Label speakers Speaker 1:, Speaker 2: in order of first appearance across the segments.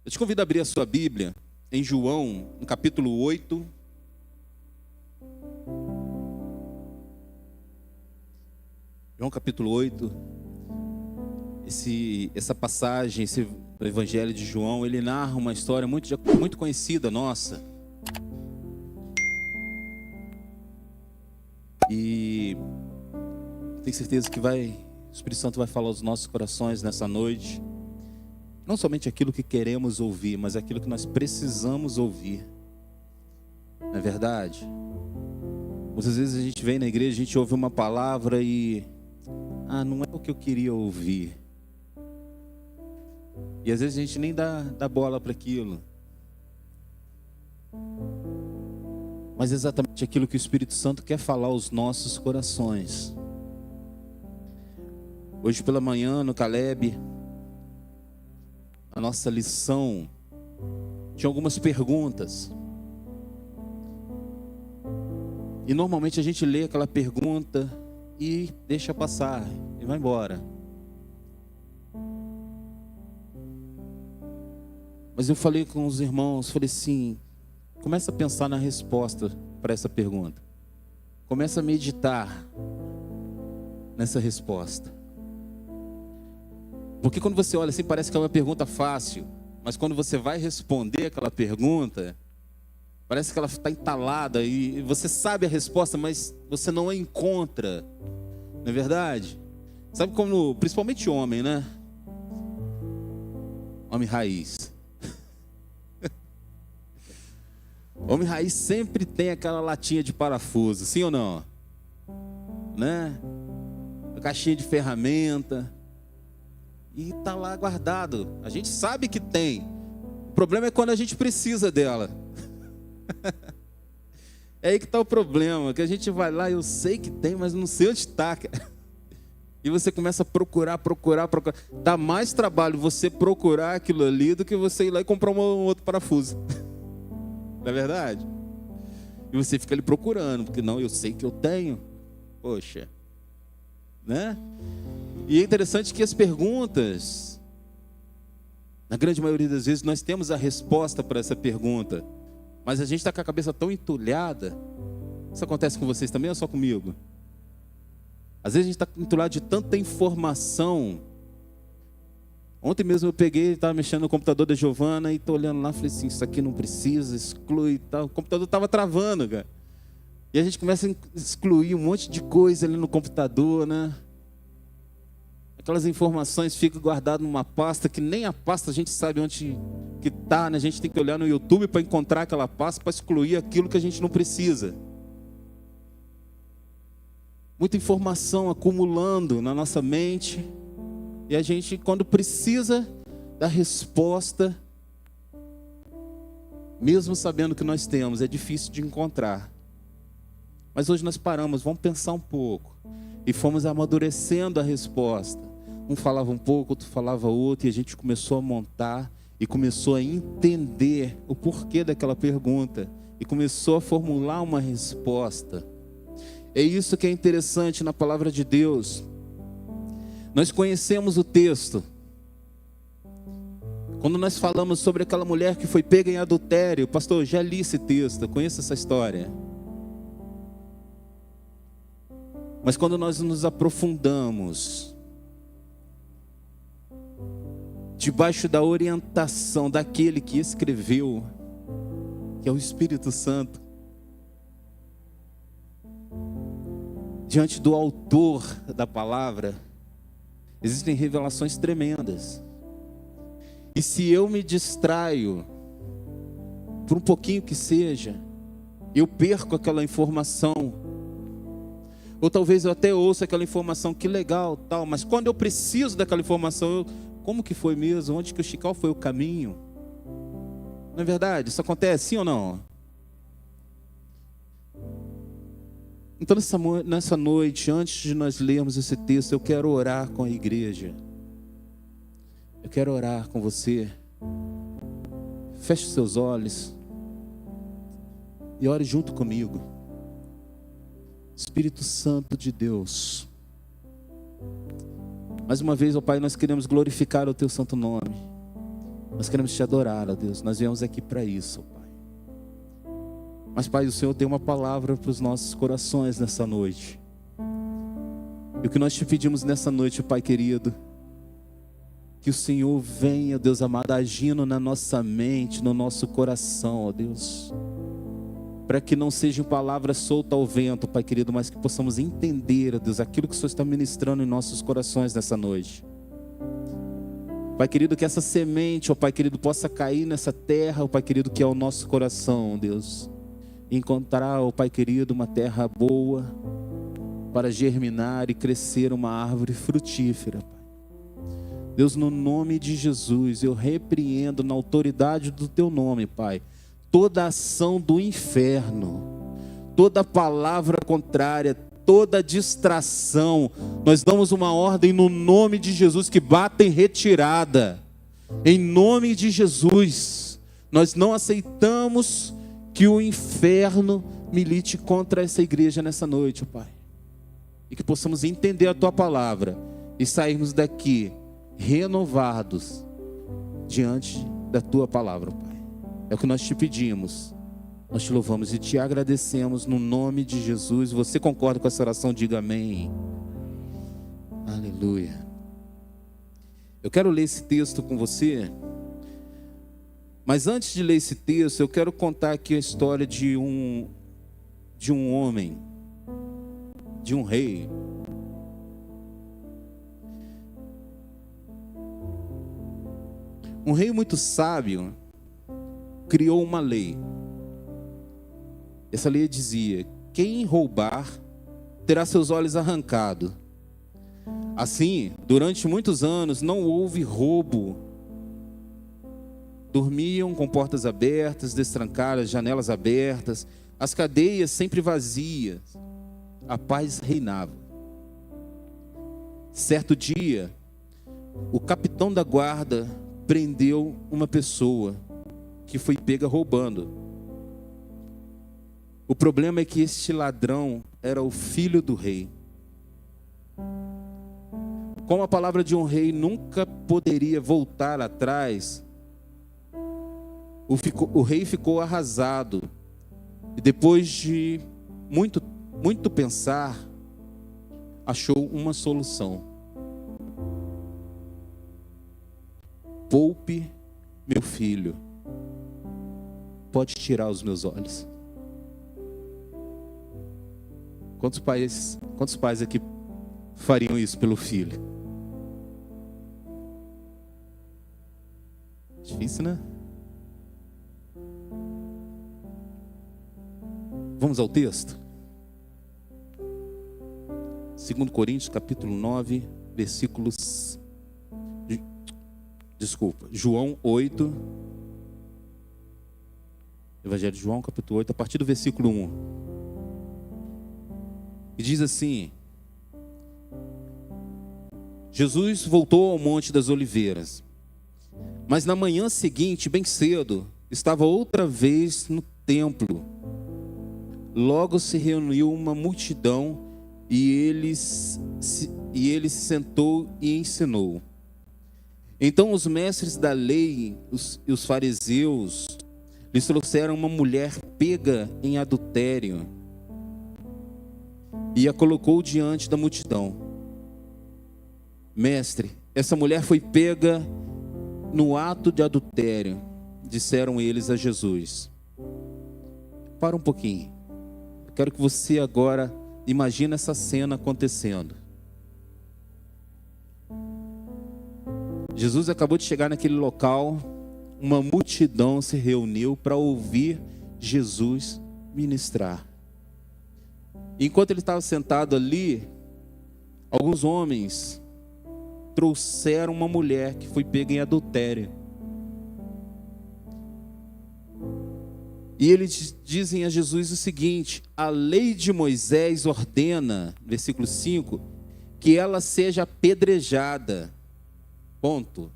Speaker 1: Eu te convido a abrir a sua Bíblia em João, no capítulo 8. João capítulo 8. Essa passagem, esse Evangelho de João, ele narra uma história muito conhecida nossa. E tenho certeza que o Espírito Santo vai falar aos nossos corações nessa noite. Não somente aquilo que queremos ouvir, mas aquilo que nós precisamos ouvir. Não é verdade? Muitas vezes a gente vem na igreja, a gente ouve uma palavra e... não é o que eu queria ouvir. E às vezes a gente nem dá bola para aquilo. Mas é exatamente aquilo que o Espírito Santo quer falar aos nossos corações. Hoje pela manhã, no Caleb, a nossa lição tinha algumas perguntas. E normalmente a gente lê aquela pergunta e deixa passar e vai embora. Mas eu falei com os irmãos, falei assim, começa a pensar na resposta para essa pergunta. Começa a meditar nessa resposta. Porque quando você olha assim, parece que é uma pergunta fácil. Mas quando você vai responder aquela pergunta, parece que ela está entalada e você sabe a resposta, mas você não a encontra. Não é verdade? Sabe como, principalmente homem, né? Homem raiz. Homem raiz sempre tem aquela latinha de parafuso, sim ou não? Né? A caixinha de ferramenta. E está lá guardado. A gente sabe que tem. O problema é quando a gente precisa dela. É aí que está o problema. Que a gente vai lá, eu sei que tem, mas não sei onde está. E você começa a procurar. Dá mais trabalho você procurar aquilo ali do que você ir lá e comprar um outro parafuso. Não é verdade? E você fica ali procurando. Porque não, eu sei que eu tenho. Poxa. Né? E é interessante que as perguntas, na grande maioria das vezes, nós temos a resposta para essa pergunta. Mas a gente está com a cabeça tão entulhada. Isso acontece com vocês também ou só comigo? Às vezes a gente está entulhado de tanta informação. Ontem mesmo eu peguei, estava mexendo no computador da Giovana e estou olhando lá, falei assim, isso aqui não precisa, exclui e tal. O computador estava travando, cara. E a gente começa a excluir um monte de coisa ali no computador, né? Aquelas informações ficam guardadas numa pasta que nem a pasta a gente sabe onde que está, né? A gente tem que olhar no YouTube para encontrar aquela pasta, para excluir aquilo que a gente não precisa. Muita informação acumulando na nossa mente. E a gente, quando precisa da resposta, mesmo sabendo que nós temos, é difícil de encontrar. Mas hoje nós paramos, vamos pensar um pouco. E fomos amadurecendo a resposta. Um falava um pouco, outro falava outro. E a gente começou a montar e começou a entender o porquê daquela pergunta. E começou a formular uma resposta. É isso que é interessante na palavra de Deus. Nós conhecemos o texto. Quando nós falamos sobre aquela mulher que foi pega em adultério, pastor, eu já li esse texto, eu conheço essa história. Mas quando nós nos aprofundamos, debaixo da orientação daquele que escreveu, que é o Espírito Santo, diante do autor da palavra, existem revelações tremendas. E se eu me distraio, por um pouquinho que seja, eu perco aquela informação. Ou talvez eu até ouça aquela informação, que legal, tal. Mas quando eu preciso daquela informação, como que foi mesmo? Onde que o Chical foi o caminho? Não é verdade? Isso acontece, sim ou não? Então nessa noite, antes de nós lermos esse texto, eu quero orar com a igreja. Eu quero orar com você. Feche os seus olhos e ore junto comigo. Espírito Santo de Deus, mais uma vez, ó Pai, nós queremos glorificar o Teu santo nome. Nós queremos te adorar, ó Deus. Nós viemos aqui para isso, Pai. Mas, Pai, o Senhor tem uma palavra para os nossos corações nessa noite. E o que nós te pedimos nessa noite, Pai querido, que o Senhor venha, Deus amado, agindo na nossa mente, no nosso coração, ó Deus. Para que não sejam palavras soltas ao vento, Pai querido, mas que possamos entender, ó Deus, aquilo que o Senhor está ministrando em nossos corações nessa noite. Pai querido, que essa semente, ó Pai querido, possa cair nessa terra, ó Pai querido, que é o nosso coração, ó Deus. E encontrar, ó Pai querido, uma terra boa para germinar e crescer uma árvore frutífera, Pai. Deus, no nome de Jesus, eu repreendo na autoridade do Teu nome, Pai, toda ação do inferno, toda palavra contrária, toda distração. Nós damos uma ordem no nome de Jesus que bata em retirada. Em nome de Jesus, nós não aceitamos que o inferno milite contra essa igreja nessa noite, Pai. E que possamos entender a Tua palavra e sairmos daqui renovados diante da Tua palavra, Pai. É o que nós te pedimos. Nós te louvamos e te agradecemos no nome de Jesus. Você concorda com essa oração? Diga amém. Aleluia. Eu quero ler esse texto com você. Mas antes de ler esse texto, eu quero contar aqui a história de um homem, de um rei. Um rei muito sábio criou uma lei. Essa lei dizia: quem roubar terá seus olhos arrancados. Assim, durante muitos anos não houve roubo. Dormiam com portas abertas, destrancadas, janelas abertas, as cadeias sempre vazias. A paz reinava. Certo dia, o capitão da guarda prendeu uma pessoa que foi pega roubando. O problema é que este ladrão era o filho do rei. Como a palavra de um rei nunca poderia voltar atrás, o rei ficou arrasado. E depois de muito pensar, achou uma solução. Poupe meu filho. Pode tirar os meus olhos. Quantos pais aqui fariam isso pelo filho? Difícil, né? Vamos ao texto? 2 Coríntios, capítulo 9, versículos... João 8. Evangelho de João, capítulo 8, a partir do versículo 1. E diz assim: Jesus voltou ao Monte das Oliveiras. Mas na manhã seguinte, bem cedo, estava outra vez no templo. Logo se reuniu uma multidão e ele se sentou e ensinou. Então os mestres da lei e os fariseus lhes trouxeram uma mulher pega em adultério e a colocou diante da multidão. Mestre, essa mulher foi pega no ato de adultério, disseram eles a Jesus. Para um pouquinho. Eu quero que você agora imagine essa cena acontecendo. Jesus acabou de chegar naquele local, uma multidão se reuniu para ouvir Jesus ministrar. Enquanto ele estava sentado ali, alguns homens trouxeram uma mulher que foi pega em adultério. E eles dizem a Jesus o seguinte: a lei de Moisés ordena, versículo 5, que ela seja apedrejada. Ponto.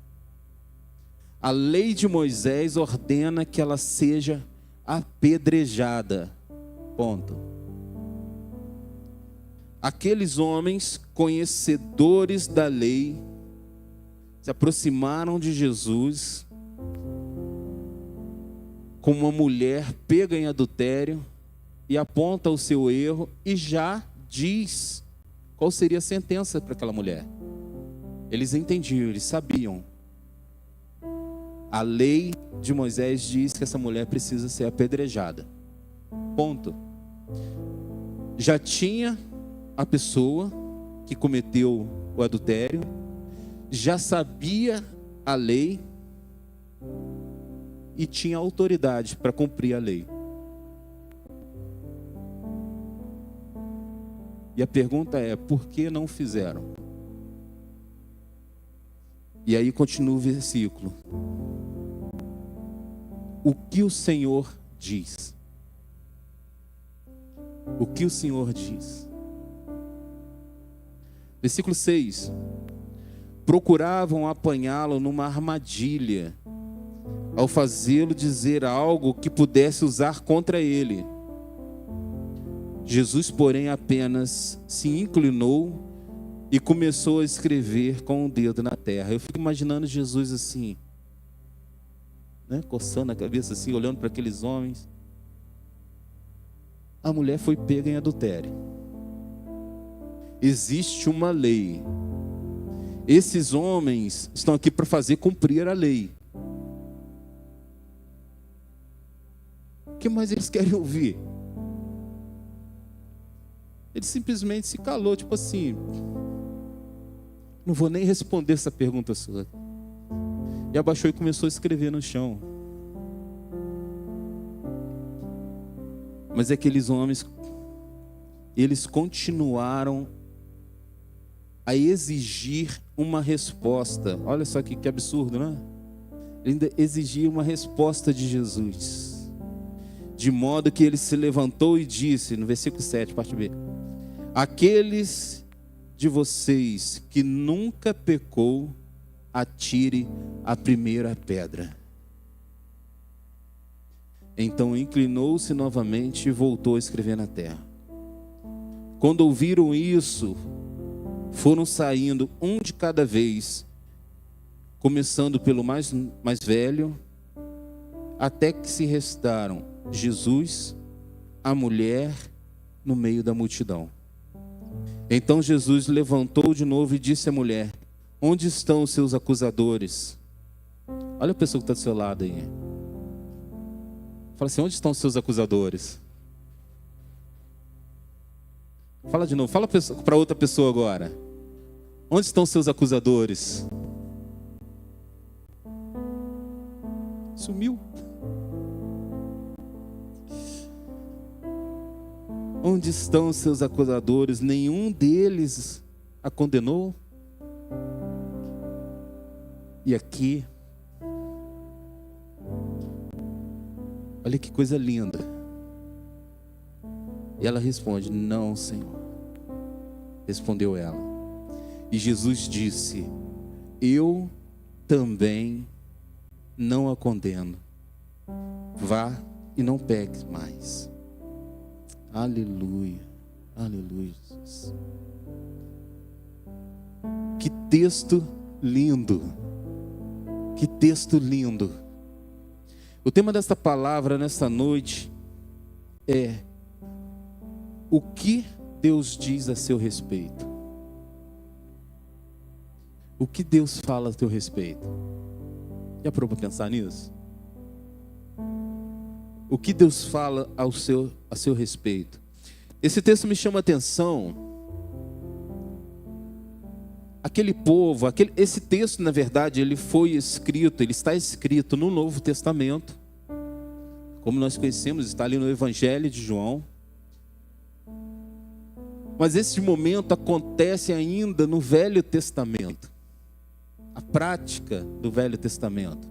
Speaker 1: A lei de Moisés ordena que ela seja apedrejada. Ponto. Aqueles homens, conhecedores da lei, se aproximaram de Jesus com uma mulher pega em adultério e aponta o seu erro e já diz qual seria a sentença para aquela mulher. Eles entendiam, eles sabiam. A lei de Moisés diz que essa mulher precisa ser apedrejada. Ponto. Já tinha a pessoa que cometeu o adultério, já sabia a lei e tinha autoridade para cumprir a lei. E a pergunta é, por que não fizeram? E aí continua o versículo. O que o Senhor diz? O que o Senhor diz? Versículo 6. Procuravam apanhá-lo numa armadilha, ao fazê-lo dizer algo que pudesse usar contra ele. Jesus, porém, apenas se inclinou e começou a escrever com o dedo na terra. Eu fico imaginando Jesus assim, né, coçando a cabeça assim, olhando para aqueles homens. A mulher foi pega em adultério. Existe uma lei. Esses homens estão aqui para fazer cumprir a lei. O que mais eles querem ouvir? Ele simplesmente se calou, tipo assim, não vou nem responder essa pergunta sua. E abaixou e começou a escrever no chão. Mas aqueles homens, eles continuaram a exigir uma resposta. Olha só que absurdo, não é? Ele ainda exigia uma resposta de Jesus. De modo que ele se levantou e disse, no versículo 7, parte B: aqueles de vocês que nunca pecou, atire a primeira pedra. Então inclinou-se novamente e voltou a escrever na terra. Quando ouviram isso, foram saindo um de cada vez, começando pelo mais velho, até que se restaram Jesus, a mulher, no meio da multidão. Então Jesus levantou de novo e disse à mulher: onde estão os seus acusadores? Olha a pessoa que está do seu lado aí. Fala assim: onde estão os seus acusadores? Fala de novo, fala para outra pessoa agora. Onde estão os seus acusadores? Sumiu. Onde estão os seus acusadores? Nenhum deles a condenou? E aqui, olha que coisa linda. E ela responde: não, Senhor. Respondeu ela. E Jesus disse: eu também não a condeno. Vá e não peque mais. Aleluia. Aleluia, Jesus. Que texto lindo. Que texto lindo. O tema desta palavra nesta noite é: o que Deus diz a seu respeito? O que Deus fala a teu respeito? Já parou para pensar nisso? O que Deus fala a seu respeito? Esse texto me chama a atenção. Aquele povo, esse texto, na verdade, ele está escrito no Novo Testamento. Como nós conhecemos, está ali no Evangelho de João. Mas esse momento acontece ainda no Velho Testamento. A prática do Velho Testamento.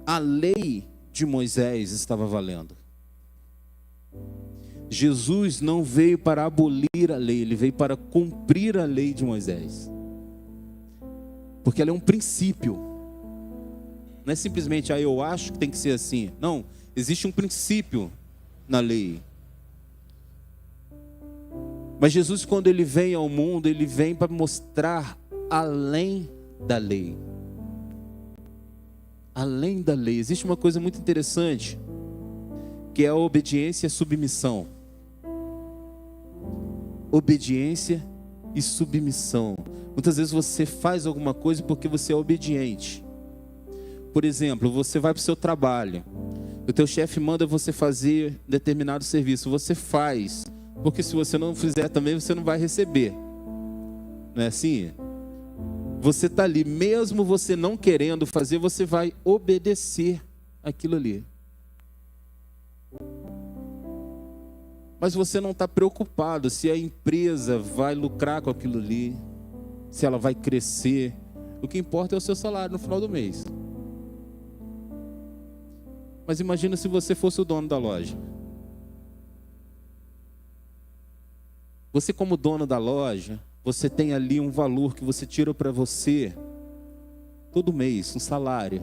Speaker 1: A lei de Moisés estava valendo. Jesus não veio para abolir a lei, ele veio para cumprir a lei de Moisés. Porque ela é um princípio. Não é simplesmente, eu acho que tem que ser assim. Não, existe um princípio na lei. Mas Jesus, quando ele vem ao mundo, ele vem para mostrar além da lei. Além da lei. Existe uma coisa muito interessante, que é a obediência e a submissão. Obediência e submissão. Muitas vezes você faz alguma coisa porque você é obediente. Por exemplo, você vai para o seu trabalho, o teu chefe manda você fazer determinado serviço, você faz, porque se você não fizer também, você não vai receber. Não é assim? Você está ali, mesmo você não querendo fazer, você vai obedecer aquilo ali. Mas você não está preocupado se a empresa vai lucrar com aquilo ali, se ela vai crescer. O que importa é o seu salário no final do mês. Mas imagina se você fosse o dono da loja. Você, como dono da loja, você tem ali um valor que você tira para você todo mês, um salário.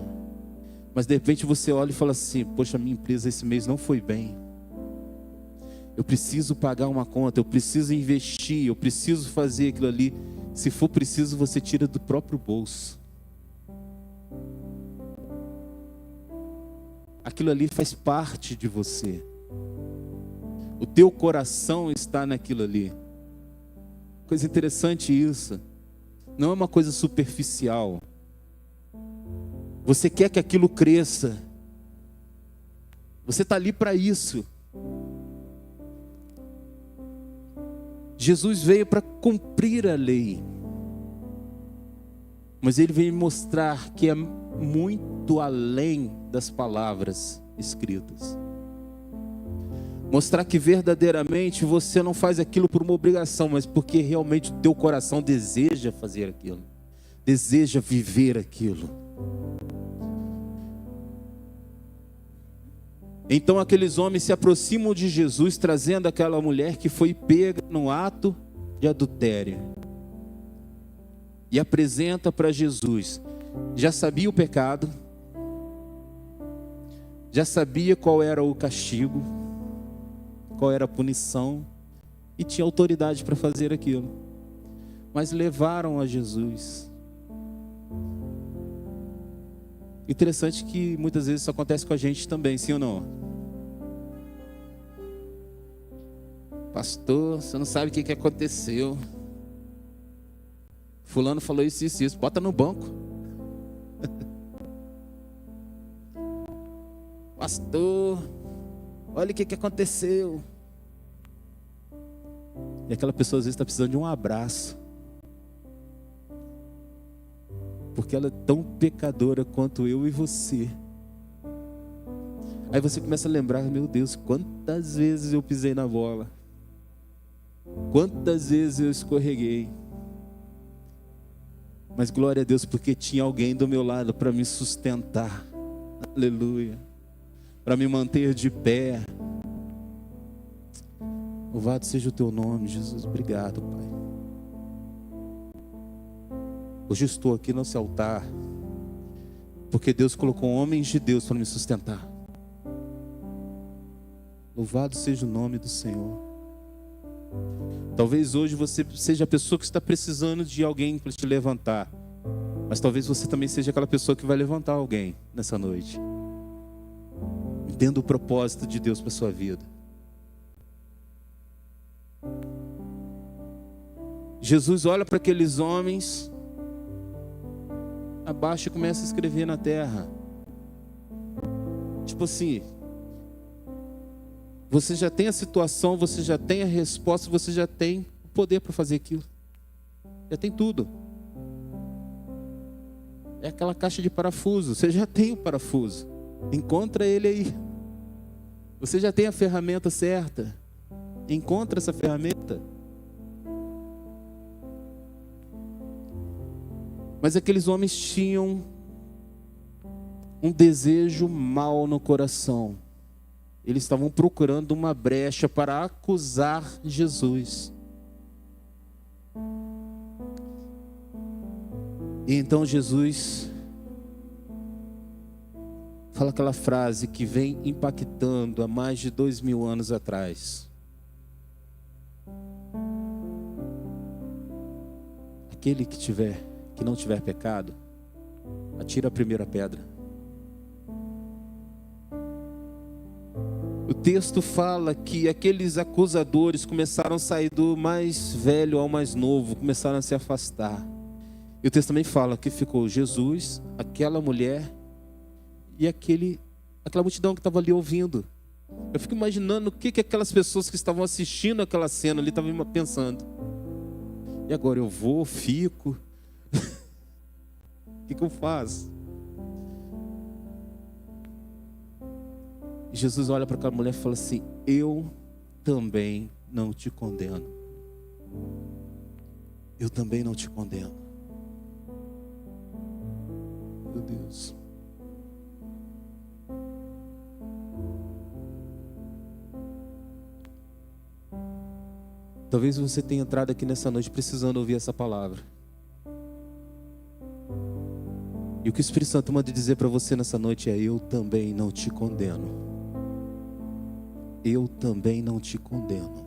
Speaker 1: Mas de repente você olha e fala assim: poxa, minha empresa esse mês não foi bem. Eu preciso pagar uma conta, eu preciso investir, eu preciso fazer aquilo ali. Se for preciso, você tira do próprio bolso. Aquilo ali faz parte de você. O teu coração está naquilo ali. Coisa interessante isso. Não é uma coisa superficial. Você quer que aquilo cresça. Você está ali para isso. Jesus veio para cumprir a lei. Mas ele veio mostrar que é muito além das palavras escritas. Mostrar que verdadeiramente você não faz aquilo por uma obrigação, mas porque realmente o teu coração deseja fazer aquilo. Deseja viver aquilo. Então aqueles homens se aproximam de Jesus, trazendo aquela mulher que foi pega no ato de adultério. E apresenta para Jesus. Já sabia o pecado, já sabia qual era o castigo, qual era a punição, e tinha autoridade para fazer aquilo. Mas levaram a Jesus. Interessante que muitas vezes isso acontece com a gente também, sim ou não? Pastor, você não sabe o que aconteceu. Fulano falou isso, isso, isso. Bota no banco. Pastor, olha o que aconteceu. E aquela pessoa às vezes está precisando de um abraço. Porque ela é tão pecadora quanto eu e você. Aí você começa a lembrar: meu Deus, quantas vezes eu pisei na bola. Quantas vezes eu escorreguei. Mas glória a Deus, porque tinha alguém do meu lado para me sustentar. Aleluia. Para me manter de pé. Louvado seja o teu nome, Jesus. Obrigado, Pai. Hoje eu estou aqui nesse altar porque Deus colocou homens de Deus para me sustentar. Louvado seja o nome do Senhor. Talvez hoje você seja a pessoa que está precisando de alguém para te levantar. Mas talvez você também seja aquela pessoa que vai levantar alguém nessa noite. Entenda o propósito de Deus para a sua vida. Jesus olha para aqueles homens, abaixa e começa a escrever na terra. Tipo assim, você já tem a situação, você já tem a resposta, você já tem o poder para fazer aquilo. Já tem tudo. É aquela caixa de parafuso, você já tem o parafuso. Encontra ele aí. Você já tem a ferramenta certa. Encontra essa ferramenta. Mas aqueles homens tinham um desejo mau no coração. Eles estavam procurando uma brecha para acusar Jesus. E então Jesus fala aquela frase que vem impactando há mais de 2000 anos atrás. Aquele que tiver que não tiver pecado, atira a primeira pedra. O texto fala que aqueles acusadores começaram a sair do mais velho ao mais novo, começaram a se afastar. E o texto também fala que ficou Jesus, aquela mulher e aquela multidão que estava ali ouvindo. Eu fico imaginando o que aquelas pessoas que estavam assistindo aquela cena ali estavam pensando. E agora eu vou, fico. O que eu faço? E Jesus olha para aquela mulher e fala assim: eu também não te condeno. Eu também não te condeno. Meu Deus. Talvez você tenha entrado aqui nessa noite precisando ouvir essa palavra. E o que o Espírito Santo manda dizer para você nessa noite é: eu também não te condeno. Eu também não te condeno.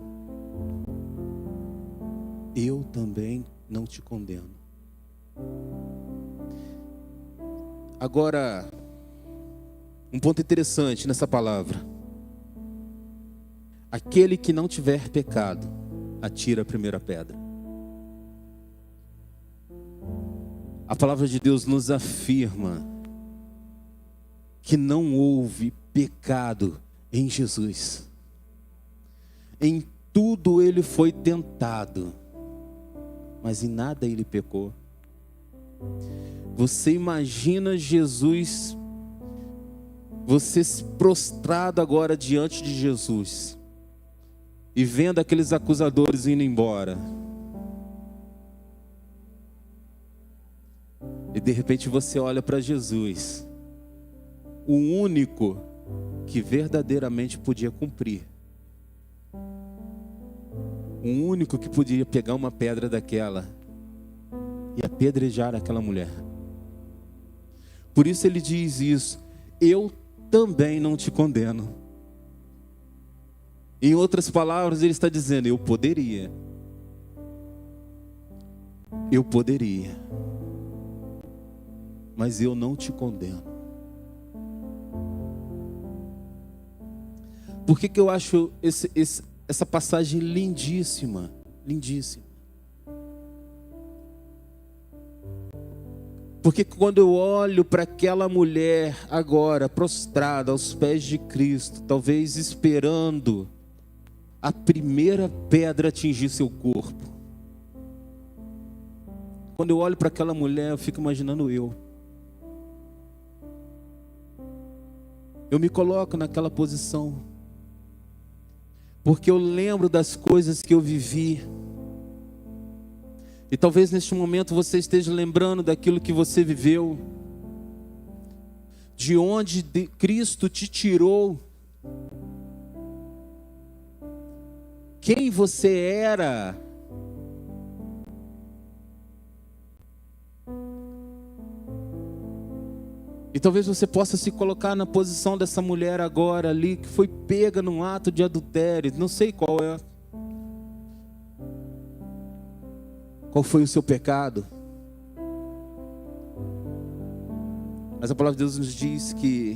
Speaker 1: Eu também não te condeno. Agora, um ponto interessante nessa palavra: aquele que não tiver pecado, atira a primeira pedra. A palavra de Deus nos afirma que não houve pecado em Jesus. Em tudo ele foi tentado, mas em nada ele pecou. Você imagina Jesus, você prostrado agora diante de Jesus e vendo aqueles acusadores indo embora. E de repente você olha para Jesus, o único que verdadeiramente podia cumprir. O único que podia pegar uma pedra daquela e apedrejar aquela mulher. Por isso ele diz isso: eu também não te condeno. Em outras palavras, ele está dizendo: eu poderia, mas eu não te condeno. Por que eu acho essa passagem lindíssima? Lindíssima. Porque quando eu olho para aquela mulher agora prostrada aos pés de Cristo, talvez esperando a primeira pedra atingir seu corpo. Quando eu olho para aquela mulher, eu fico imaginando eu. Eu me coloco naquela posição. Porque eu lembro das coisas que eu vivi. E talvez neste momento você esteja lembrando daquilo que você viveu. De onde Cristo te tirou. Quem você era. E talvez você possa se colocar na posição dessa mulher agora ali, que foi pega num ato de adultério. Não sei qual é. Qual foi o seu pecado? Mas a palavra de Deus nos diz que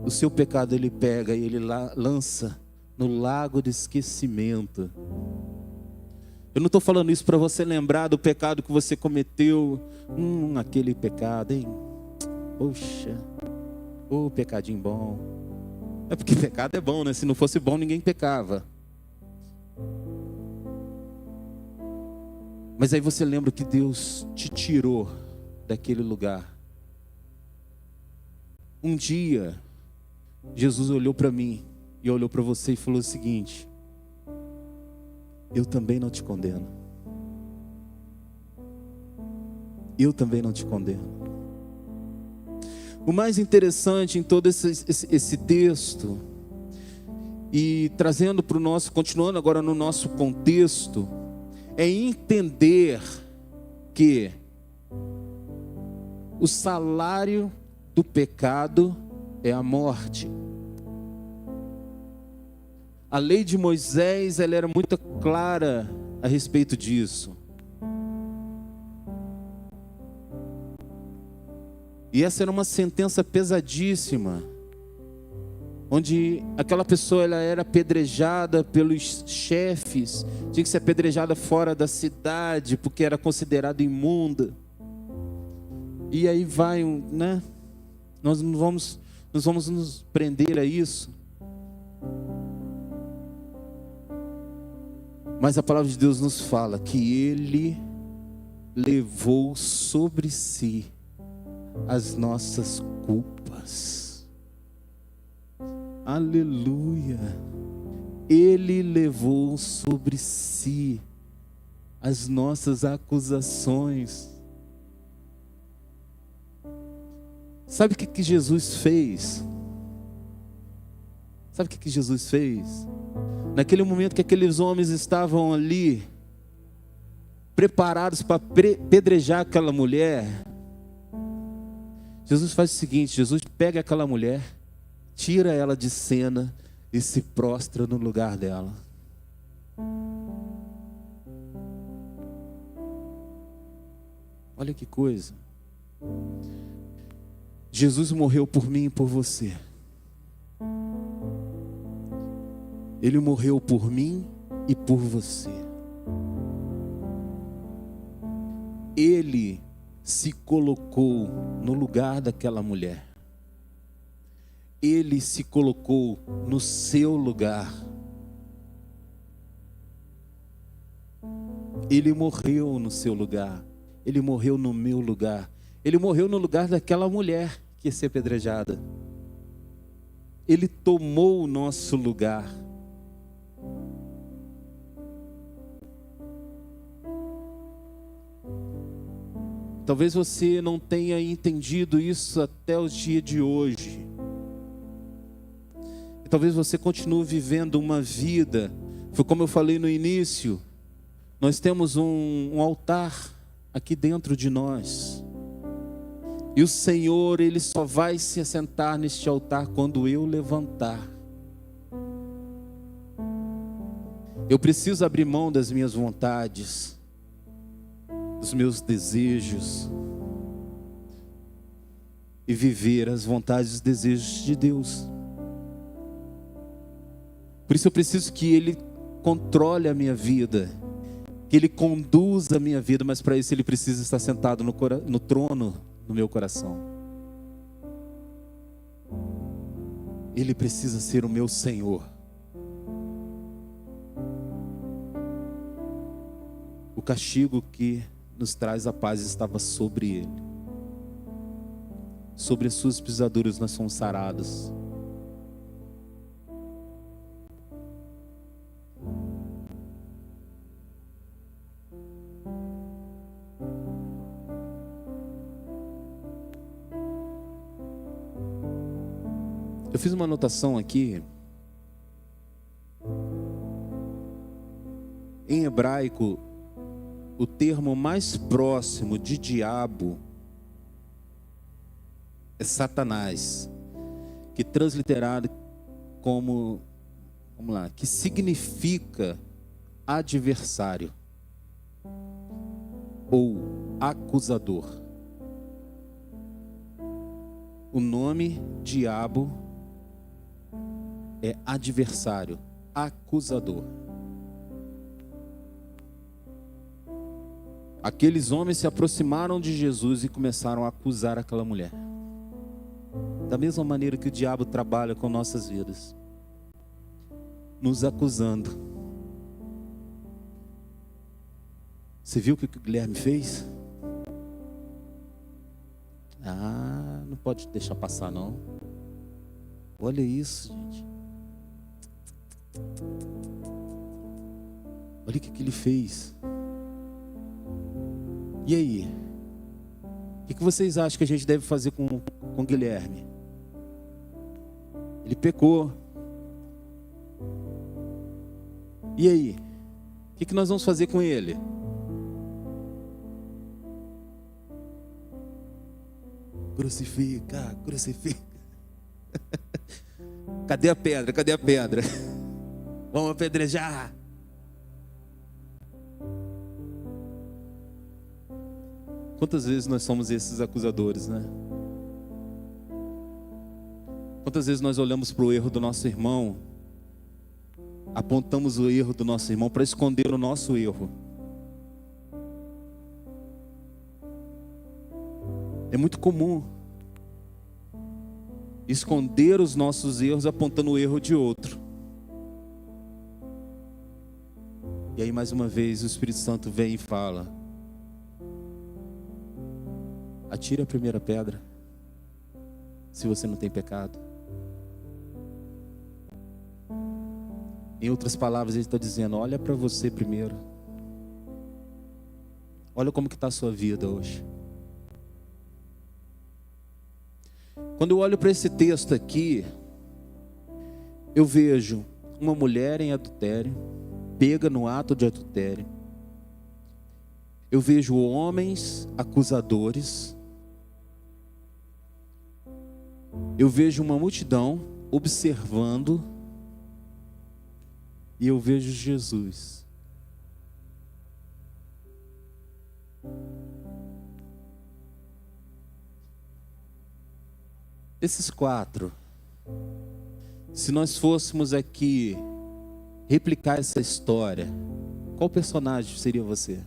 Speaker 1: o seu pecado ele pega e ele lança no lago de esquecimento. Eu não estou falando isso para você lembrar do pecado que você cometeu. Aquele pecado, hein? Poxa, pecadinho bom. É porque pecado é bom, né? Se não fosse bom, ninguém pecava. Mas aí você lembra que Deus te tirou daquele lugar. Um dia, Jesus olhou para mim e olhou para você e falou o seguinte: eu também não te condeno. Eu também não te condeno. O mais interessante em todo esse texto, e trazendo para o nosso, continuando agora no nosso contexto, é entender que o salário do pecado é a morte. A lei de Moisés, ela era muito clara a respeito disso. E essa era uma sentença pesadíssima, onde aquela pessoa ela era apedrejada pelos chefes, tinha que ser apedrejada fora da cidade, porque era considerada imunda. E aí vai, né? Nós não vamos nos prender a isso. Mas a palavra de Deus nos fala que Ele levou sobre si as nossas culpas. Aleluia! Ele levou sobre si as nossas acusações. Sabe o que Jesus fez? Sabe o que Jesus fez? Naquele momento que aqueles homens estavam ali, preparados para pedrejar aquela mulher, Jesus faz o seguinte: Jesus pega aquela mulher, tira ela de cena e se prostra no lugar dela. Olha que coisa. Jesus morreu por mim e por você. Ele morreu por mim e por você. Ele se colocou no lugar daquela mulher. Ele se colocou no seu lugar. Ele morreu no seu lugar. Ele morreu no meu lugar. Ele morreu no lugar daquela mulher que ia ser apedrejada. Ele tomou o nosso lugar. Talvez você não tenha entendido isso até o dia de hoje. E talvez você continue vivendo uma vida. Foi como eu falei no início. Nós temos um altar aqui dentro de nós. E o Senhor, Ele só vai se assentar neste altar quando eu levantar. Eu preciso abrir mão das minhas vontades, dos meus desejos, e viver as vontades e os desejos de Deus. Por isso eu preciso que Ele controle a minha vida, que Ele conduza a minha vida, mas para isso Ele precisa estar sentado no trono do meu coração. Ele precisa ser o meu Senhor. O castigo que nos traz a paz estava sobre Ele. Sobre as suas pisaduras nós somos sarados. Eu fiz uma anotação aqui. Em hebraico, o termo mais próximo de diabo é Satanás, que transliterado como, vamos lá, que significa adversário ou acusador. O nome diabo é adversário, acusador. Aqueles homens se aproximaram de Jesus e começaram a acusar aquela mulher. Da mesma maneira que o diabo trabalha com nossas vidas, nos acusando. Você viu o que o Guilherme fez? Ah, não pode deixar passar não. Olha isso, gente. Olha o que ele fez. E aí? O que vocês acham que a gente deve fazer com Guilherme? Ele pecou. E aí? O que nós vamos fazer com ele? Crucifica, crucifica. Cadê a pedra? Cadê a pedra? Vamos apedrejar. Quantas vezes nós somos esses acusadores, né? Quantas vezes nós olhamos para o erro do nosso irmão, apontamos o erro do nosso irmão para esconder o nosso erro. É muito comum esconder os nossos erros apontando o erro de outro. E aí mais uma vez o Espírito Santo vem e fala: atire a primeira pedra, se você não tem pecado. Em outras palavras, ele está dizendo: olha para você primeiro. Olha como que está a sua vida hoje. Quando eu olho para esse texto aqui, eu vejo uma mulher em adultério, pega no ato de adultério. Eu vejo homens acusadores. Eu vejo uma multidão observando. E eu vejo Jesus. Esses quatro, se nós fôssemos aqui replicar essa história, qual personagem seria você?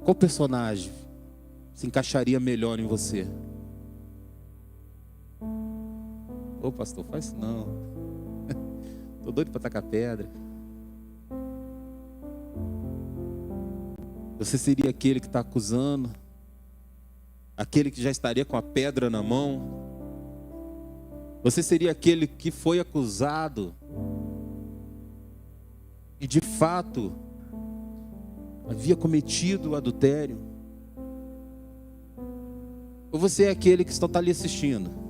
Speaker 1: Qual personagem se encaixaria melhor em você? Ô pastor, faz isso não. Tô doido para tacar pedra. Você seria aquele que está acusando? Aquele que já estaria com a pedra na mão? Você seria aquele que foi acusado e de fato havia cometido o adultério? Ou você é aquele que só está ali assistindo?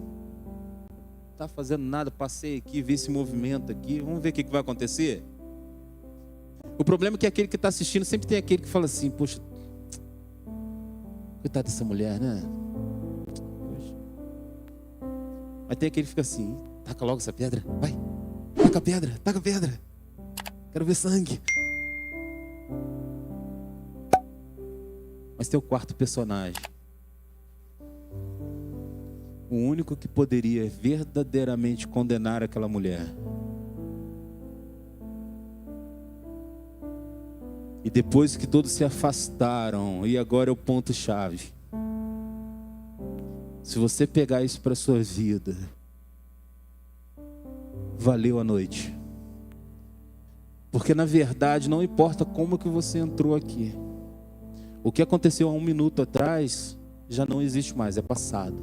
Speaker 1: Não está fazendo nada, passei aqui, vi esse movimento aqui, vamos ver o que vai acontecer? O problema é que aquele que está assistindo sempre tem aquele que fala assim: poxa, coitada dessa mulher, né? Poxa. Mas tem aquele que fica assim: taca logo essa pedra, vai, taca a pedra, taca a pedra, quero ver sangue. Mas tem o quarto personagem, o único que poderia verdadeiramente condenar aquela mulher. E depois que todos se afastaram, e agora é o ponto-chave. Se você pegar isso para a sua vida, valeu a noite. Porque na verdade não importa como que você entrou aqui. O que aconteceu há 1 minuto atrás já não existe mais, é passado.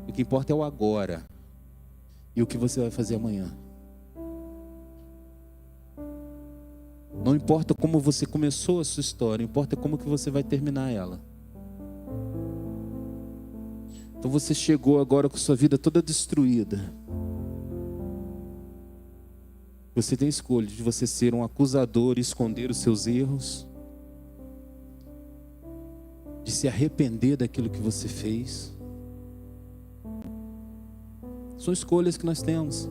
Speaker 1: O que importa é o agora. E o que você vai fazer amanhã. Não importa como você começou a sua história, importa como que você vai terminar ela. Então você chegou agora com sua vida toda destruída. Você tem escolha de você ser um acusador e esconder os seus erros, de se arrepender daquilo que você fez. São escolhas que nós temos.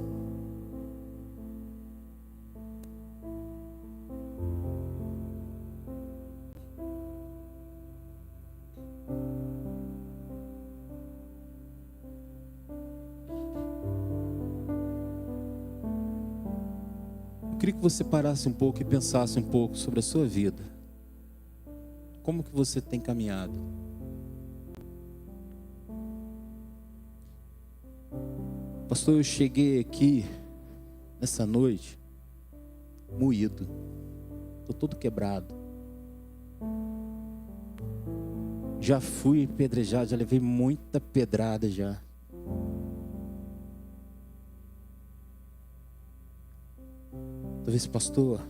Speaker 1: Eu queria que você parasse um pouco e pensasse um pouco sobre a sua vida. Como que você tem caminhado? Pastor, eu cheguei aqui nessa noite moído. Estou todo quebrado. Já fui apedrejado, já levei muita pedrada já. Talvez, pastor,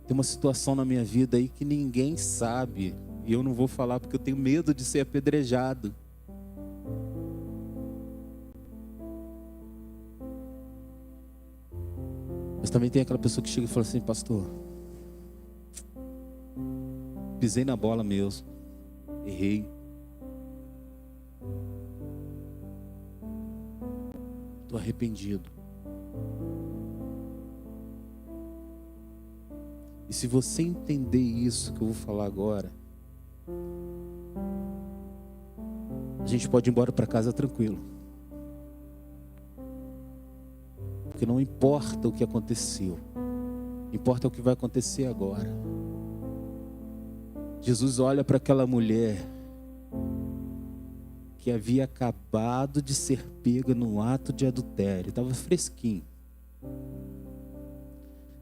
Speaker 1: tem uma situação na minha vida aí que ninguém sabe. E eu não vou falar porque eu tenho medo de ser apedrejado. Mas também tem aquela pessoa que chega e fala assim: pastor, pisei na bola mesmo, errei. Estou arrependido. E se você entender isso que eu vou falar agora, a gente pode ir embora para casa tranquilo. Porque não importa o que aconteceu, importa o que vai acontecer agora. Jesus olha para aquela mulher que havia acabado de ser pega no ato de adultério, estava fresquinho.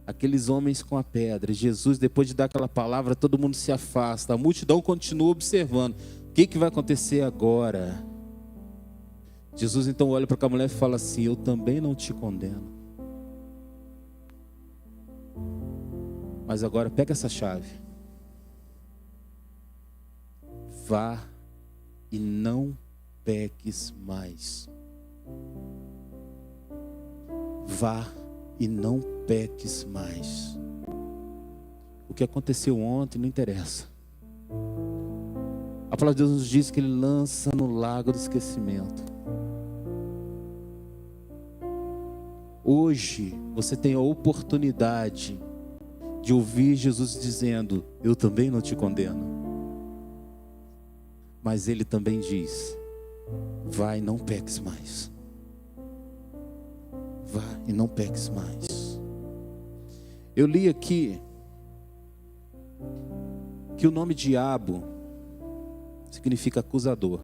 Speaker 1: Aqueles homens com a pedra, Jesus, depois de dar aquela palavra, todo mundo se afasta, a multidão continua observando. O que vai acontecer agora? Jesus então olha para aquela mulher e fala assim: eu também não te condeno. Mas agora pega essa chave. Vá e não peques mais. Vá e não peques mais. O que aconteceu ontem não interessa. A palavra de Deus nos diz que Ele lança no lago do esquecimento. Hoje você tem a oportunidade de ouvir Jesus dizendo: eu também não te condeno. Mas Ele também diz: vai e não peques mais. Vá e não peques mais. Eu li aqui que o nome diabo significa acusador.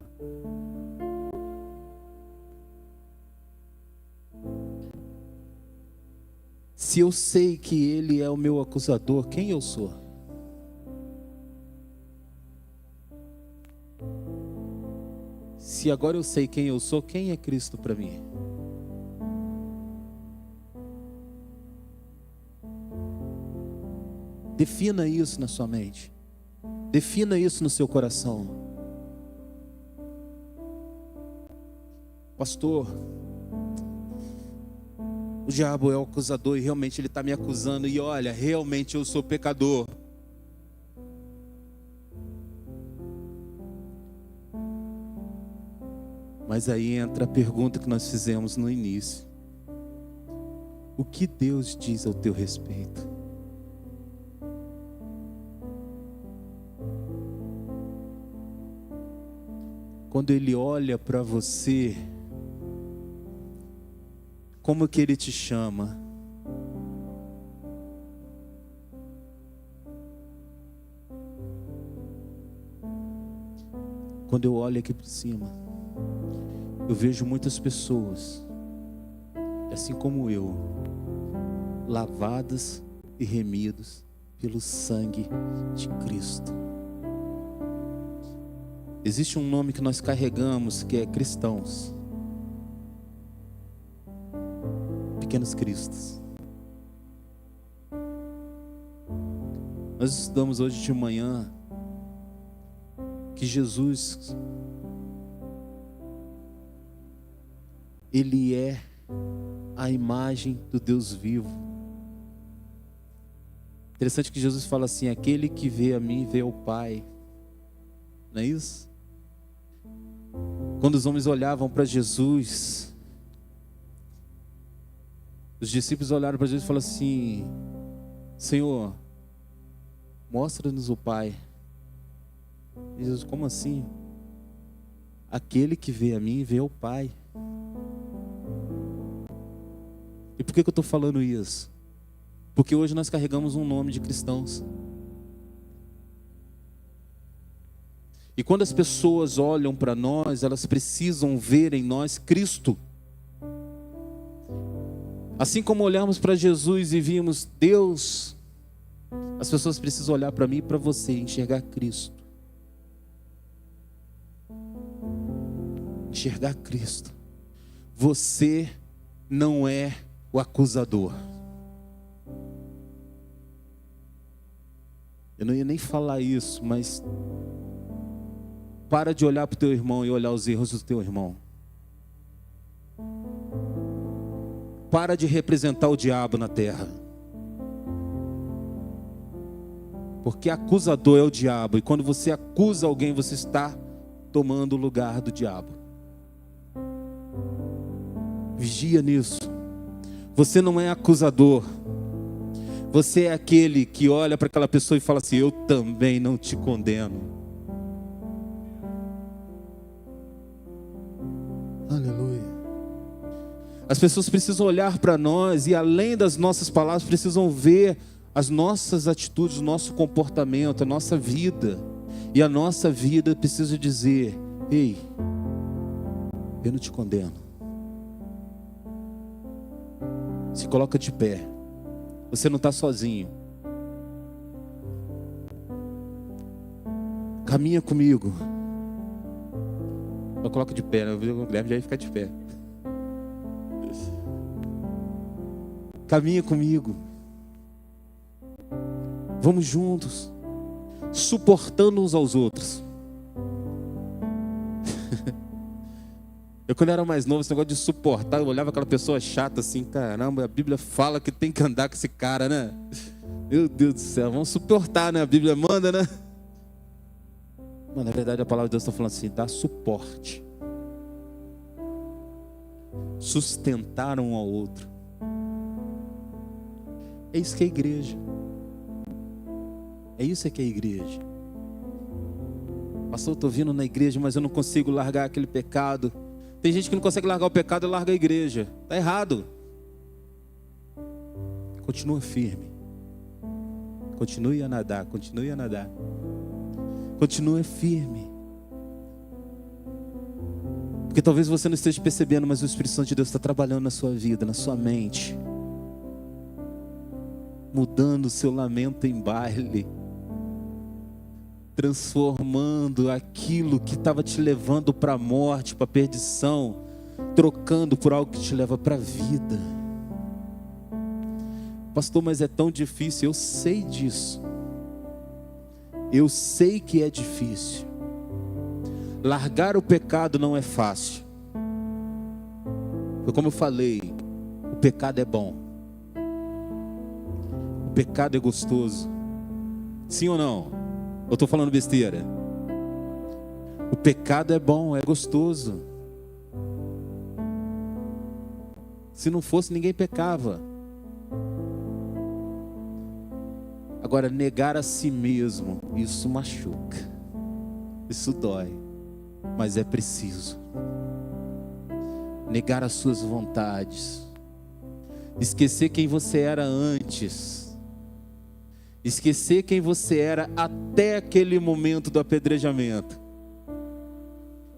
Speaker 1: Se eu sei que ele é o meu acusador, quem eu sou? Se agora eu sei quem eu sou, quem é Cristo para mim? Defina isso na sua mente. Defina isso no seu coração. Pastor, o diabo é o acusador e realmente ele está me acusando. E olha, realmente eu sou pecador. Mas aí entra a pergunta que nós fizemos no início: o que Deus diz ao teu respeito? Quando Ele olha para você, como que Ele te chama? Quando eu olho aqui por cima, eu vejo muitas pessoas, assim como eu, lavadas e remidos pelo sangue de Cristo. Existe um nome que nós carregamos que é cristãos. Pequenos cristos. Nós estudamos hoje de manhã que Jesus, Ele é a imagem do Deus vivo. Interessante que Jesus fala assim: aquele que vê a mim, vê o Pai. Não é isso? Quando os homens olhavam para Jesus, os discípulos olharam para Jesus e falaram assim: Senhor, mostra-nos o Pai. E Jesus: como assim? Aquele que vê a mim, vê o Pai. E por que eu estou falando isso? Porque hoje nós carregamos um nome de cristãos. E quando as pessoas olham para nós, elas precisam ver em nós Cristo. Assim como olhamos para Jesus e vimos Deus, as pessoas precisam olhar para mim e para você e enxergar Cristo. Enxergar Cristo. Você não é o acusador. Eu não ia nem falar isso, mas para de olhar para o teu irmão e olhar os erros do teu irmão. Para de representar o diabo na terra. Porque acusador é o diabo. E quando você acusa alguém, você está tomando o lugar do diabo. Vigia nisso. Você não é acusador. Você é aquele que olha para aquela pessoa e fala assim: eu também não te condeno. As pessoas precisam olhar para nós e, além das nossas palavras, precisam ver as nossas atitudes, o nosso comportamento, a nossa vida. E a nossa vida precisa dizer: ei, eu não te condeno. Se coloca de pé. Você não está sozinho. Caminha comigo. Eu coloco de pé, né? O Guilherme já ia ficar de pé. Caminha comigo. Vamos juntos, suportando uns aos outros. Eu, quando era mais novo, esse negócio de suportar, eu olhava aquela pessoa chata assim: caramba, a Bíblia fala que tem que andar com esse cara, né? Meu Deus do céu, vamos suportar, né? A Bíblia manda, né? Mas na verdade a palavra de Deus está falando assim: dá suporte, sustentar um ao outro. É isso que é a igreja. É isso que é a igreja. Pastor, eu estou vindo na igreja, mas eu não consigo largar aquele pecado. Tem gente que não consegue largar o pecado e larga a igreja. Está errado. Continua firme. Continue a nadar, continue a nadar. Continue firme. Porque talvez você não esteja percebendo, mas o Espírito Santo de Deus está trabalhando na sua vida, na sua mente. Mudando o seu lamento em baile. Transformando aquilo que estava te levando para a morte, para a perdição, trocando por algo que te leva para a vida. Pastor, mas é tão difícil. Eu sei disso. Eu sei que é difícil. Largar o pecado não é fácil. Foi como eu falei, o pecado é bom. O pecado é gostoso. Sim ou não? Eu estou falando besteira? O pecado é bom, é gostoso. Se não fosse, ninguém pecava. Agora, negar a si mesmo, isso machuca. Isso dói. Mas é preciso. Negar as suas vontades. Esquecer quem você era antes. Esquecer quem você era até aquele momento do apedrejamento.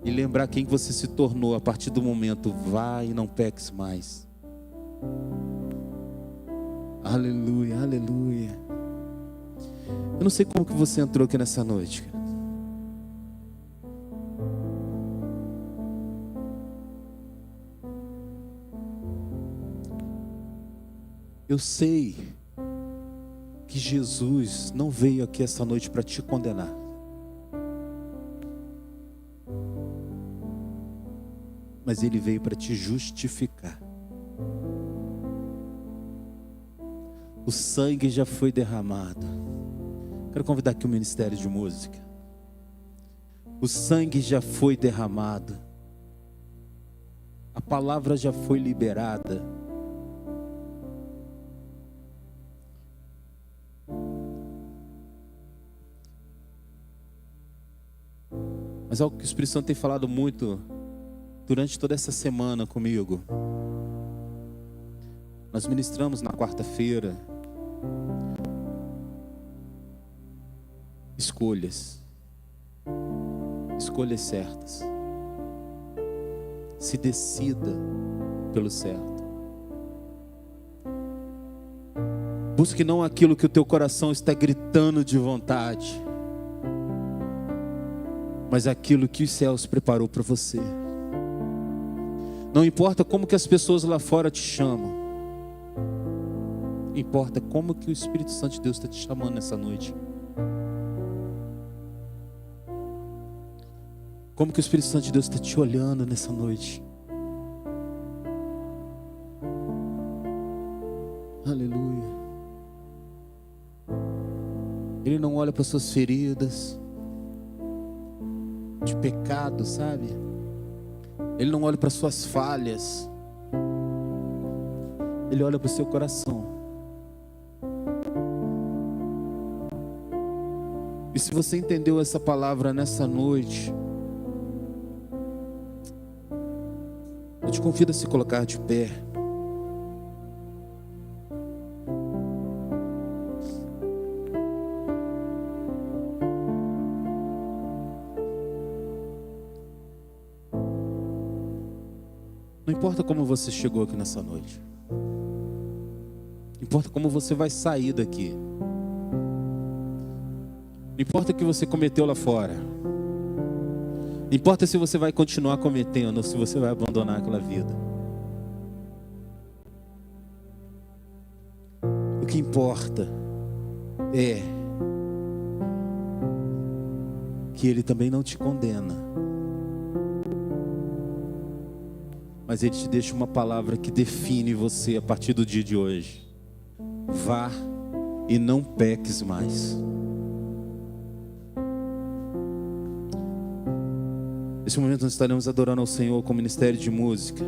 Speaker 1: E lembrar quem você se tornou a partir do momento: vai e não peques mais. Aleluia, aleluia. Eu não sei como que você entrou aqui nessa noite, cara. Eu sei que Jesus não veio aqui essa noite para te condenar. Mas Ele veio para te justificar. O sangue já foi derramado. Quero convidar aqui o Ministério de Música. O sangue já foi derramado. A palavra já foi liberada. Mas algo que o Espírito Santo tem falado muito durante toda essa semana comigo. Nós ministramos na quarta-feira escolhas certas. Se decida pelo certo. Busque não aquilo que o teu coração está gritando de vontade, mas aquilo que os céus preparou para você. Não importa como que as pessoas lá fora te chamam. Importa como que o Espírito Santo de Deus está te chamando nessa noite. Como que o Espírito Santo de Deus está te olhando nessa noite. Aleluia. Ele não olha para suas feridas de pecado, sabe? Ele não olha para suas falhas. Ele olha para o seu coração. E se você entendeu essa palavra nessa noite, eu te te convido a se colocar de pé. Não importa como você chegou aqui nessa noite. Não importa como você vai sair daqui. Não importa o que você cometeu lá fora. Não importa se você vai continuar cometendo ou se você vai abandonar aquela vida. O que importa é que Ele também não te condena, mas Ele te deixa uma palavra que define você a partir do dia de hoje. Vá e não peques mais. Nesse momento nós estaremos adorando ao Senhor com o ministério de música.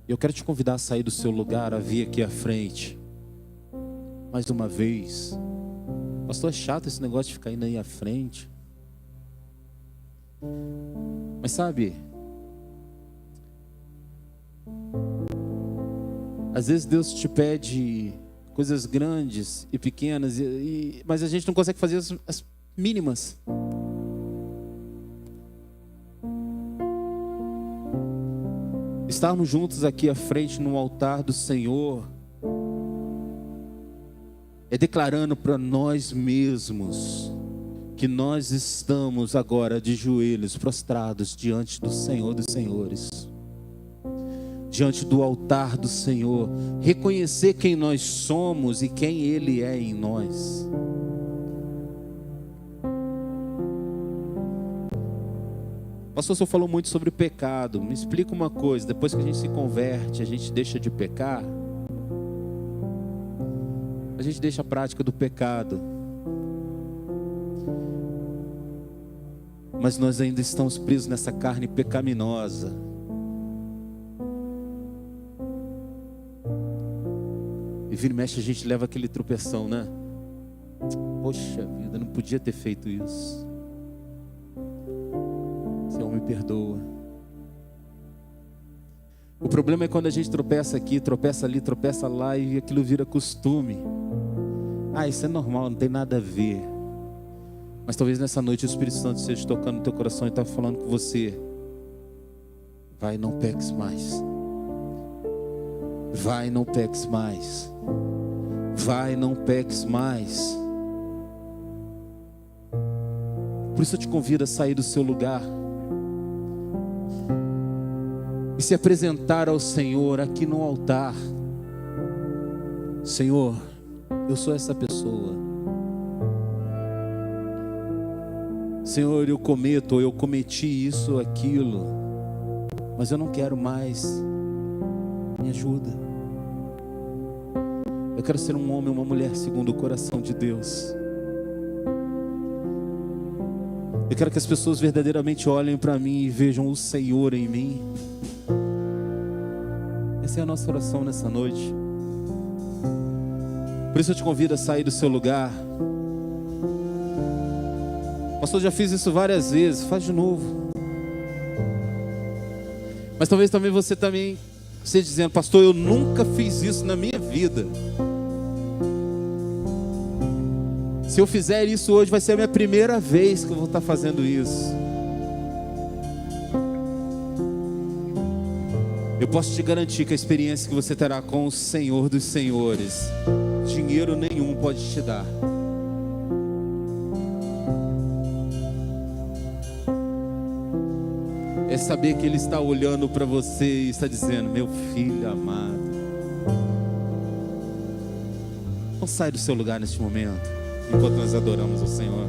Speaker 1: Eu quero te convidar a sair do seu lugar, a vir aqui à frente. Mais uma vez. Pastor, é chato esse negócio de ficar indo aí à frente. Mas sabe, às vezes Deus te pede coisas grandes e pequenas, mas a gente não consegue fazer as mínimas. Estarmos juntos aqui à frente no altar do Senhor é declarando para nós mesmos que nós estamos agora de joelhos prostrados diante do Senhor dos Senhores, diante do altar do Senhor, reconhecer quem nós somos e quem Ele é em nós. O pastor só falou muito sobre pecado. Me explica uma coisa: depois que a gente se converte, a gente deixa de pecar, a gente deixa a prática do pecado, mas nós ainda estamos presos nessa carne pecaminosa. E vira e mexe a gente leva aquele tropeção, né? Poxa vida, não podia ter feito isso. Senhor, me perdoa. O problema é quando a gente tropeça aqui, tropeça ali, tropeça lá e aquilo vira costume. Ah, isso é normal, não tem nada a ver. Mas talvez nessa noite o Espírito Santo esteja tocando no teu coração e está falando com você: vai, não peques mais. Vai, não peques mais. Vai, não peques mais. Por isso eu te convido a sair do seu lugar e se apresentar ao Senhor aqui no altar. Senhor, eu sou essa pessoa. Senhor, eu cometo, ou eu cometi isso ou aquilo, mas eu não quero mais. Me ajuda. Eu quero ser um homem, uma mulher segundo o coração de Deus. Eu quero que as pessoas verdadeiramente olhem para mim e vejam o Senhor em mim. Essa é a nossa oração nessa noite. Por isso eu te convido a sair do seu lugar. Pastor, já fiz isso várias vezes. Faz de novo. Mas talvez também você esteja dizendo: pastor, eu nunca fiz isso na minha vida. Se eu fizer isso hoje, vai ser a minha primeira vez que eu vou estar fazendo isso. Eu posso te garantir que a experiência que você terá com o Senhor dos Senhores, dinheiro nenhum pode te dar. É saber que Ele está olhando para você e está dizendo: meu filho amado. Não sai do seu lugar neste momento, enquanto nós adoramos o Senhor.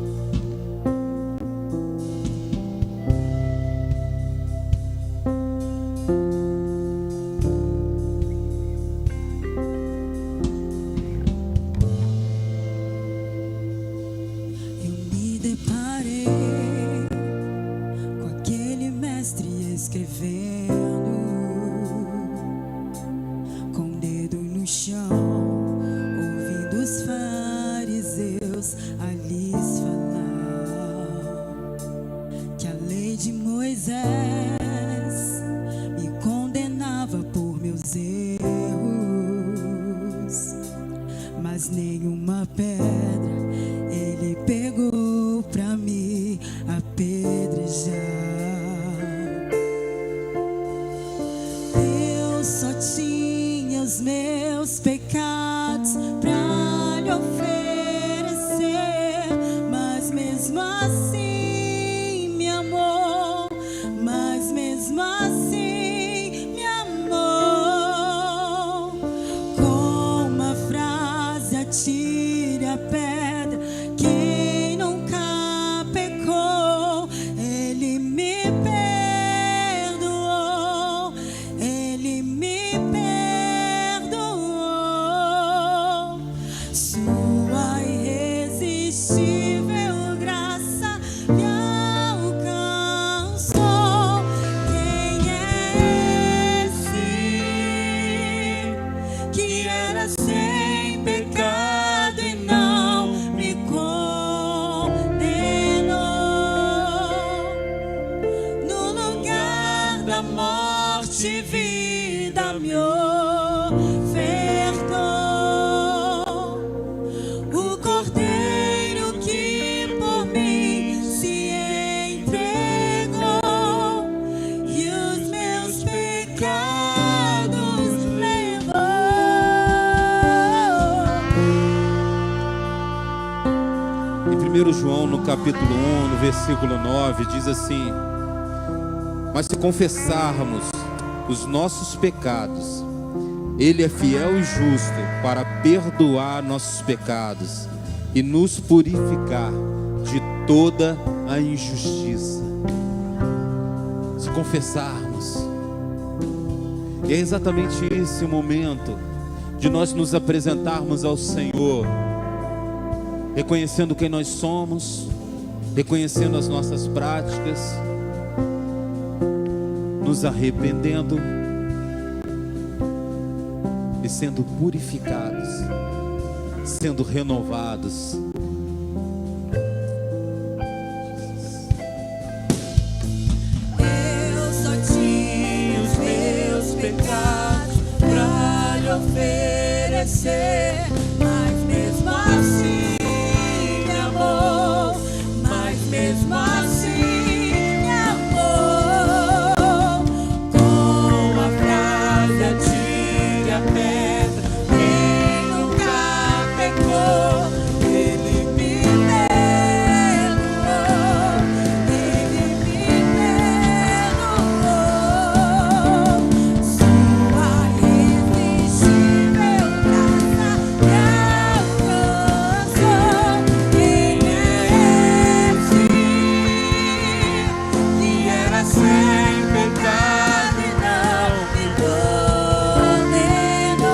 Speaker 2: Eu me deparei com aquele mestre escrevendo com o dedo no chão, ouvindo os fariseus a lhes falar. Moisés me condenava por meus erros, mas nenhuma pedra ele pegou pra me apedrejar. Eu só tinha os meus pecados pra lhe oferecer, mas mesmo assim me amou, mas mesmo assim me amou. Com uma frase atire a pedra, quem nunca pecou, ele me perdoou, ele me perdoou. Sua irresistível graça me alcançou. Quem é esse que era sem pecado e não me condenou? No lugar da morte, vida me ofertou. O Cordeiro que por mim se entregou e os meus pecados levou.
Speaker 1: Em 1 João, no capítulo 1, no versículo 9, diz assim: mas se confessarmos os nossos pecados, Ele é fiel e justo para perdoar nossos pecados e nos purificar de toda a injustiça. Se confessarmos. E é exatamente esse o momento de nós nos apresentarmos ao Senhor, reconhecendo quem nós somos, reconhecendo as nossas práticas, nos arrependendo e sendo purificados, sendo renovados.
Speaker 2: Eu só tinha os meus pecados pra lhe oferecer, mas mesmo assim me amou, mas mesmo assim me amou. Com a frase atire a pedra, quem nunca pecou, ele me perdoou, ele me perdoou. Sua irresistível graça me alcançou. Quem é esse que era sem pecado e não me condenou?